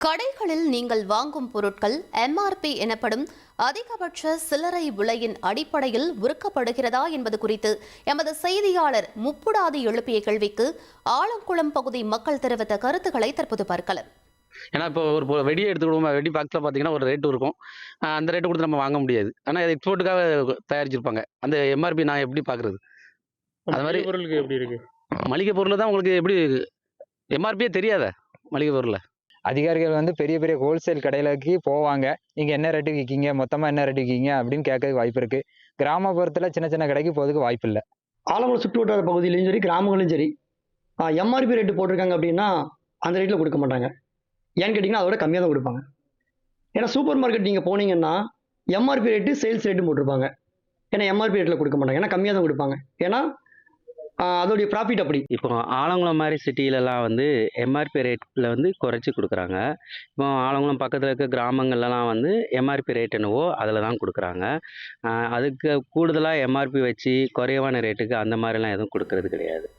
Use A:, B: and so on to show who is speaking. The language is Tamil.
A: கடைகளில் நீங்கள் வாங்கும் பொருட்கள் எம்ஆர்பி எனப்படும் அதிகபட்ச சில்லறை விலையின் அடிப்படையில் விற்கப்படுகிறதா என்பது குறித்து எமது செய்தியாளர் முப்புடாதி எழுப்பிய கேள்விக்கு ஆலங்குளம் பகுதி மக்கள் தெரிவித்த கருத்துக்களை தற்போது பார்க்கலாம்.
B: ஏன்னா இப்போ ஒரு வெடியை எடுத்துக்கிடுவோம். வெடி பாக்ஸில் பார்த்தீங்கன்னா ஒரு ரேட் இருக்கும். அந்த ரேட்டு கொடுத்து நம்ம வாங்க முடியாது. ஆனால் இது எக்ஸ்போர்ட்டுக்காக தயாரிச்சிருப்பாங்க. அந்த எம்ஆர்பி நான் எப்படி பார்க்குறது? அது மாதிரி
C: மளிகை பொருளுக்கு எப்படி இருக்கு?
B: மளிகை பொருள் தான் உங்களுக்கு எப்படி எம்ஆர்பியே தெரியாதா மளிகை பொருளில்?
D: அதிகாரிகள் வந்து பெரிய பெரிய ஹோல்சேல் கடைகளுக்கு போவாங்க. நீங்க என்ன ரேட்டுக்கு விற்கீங்க, மொத்தமா என்ன ரேட்டு விற்கீங்க அப்படின்னு கேட்கறதுக்கு வாய்ப்பு இருக்கு. கிராமப்புறத்துல சின்ன சின்ன கடைக்கு போறதுக்கு வாய்ப்பு இல்லை.
E: ஆலங்குளம் சுற்று வட்டார பகுதியிலையும் சரி கிராமங்களும் சரி எம்ஆர்பி ரேட்டு போட்டிருக்காங்க அப்படின்னா அந்த ரேட்டில் கொடுக்க மாட்டாங்க. ஏன்னு கேட்டிங்கன்னா அதோட கம்மியாக தான் கொடுப்பாங்க. ஏன்னா சூப்பர் மார்க்கெட் நீங்கள் போனீங்கன்னா எம்ஆர்பி ரேட்டு சேல்ஸ் ரேட்டு போட்டிருப்பாங்க. ஏன்னா எம்ஆர்பி ரேட்டில் கொடுக்க மாட்டாங்க. ஏன்னா கம்மியாக தான் கொடுப்பாங்க. ஏன்னா அதோடைய ப்ராஃபிட் அப்படி.
F: இப்போ ஆலங்குளம் மாதிரி சிட்டிலலாம் வந்து எம்ஆர்பி ரேட்டில் வந்து குறைச்சி கொடுக்குறாங்க. இப்போ ஆலங்குளம் பக்கத்தில் இருக்க கிராமங்கள்லாம் வந்து எம்ஆர்பி ரேட் என்னவோ அதில் தான் கொடுக்குறாங்க. அதுக்கு கூடுதலாக எம்ஆர்பி வச்சு குறைவான ரேட்டுக்கு அந்த மாதிரிலாம் எதுவும் கொடுக்கறது கிடையாது.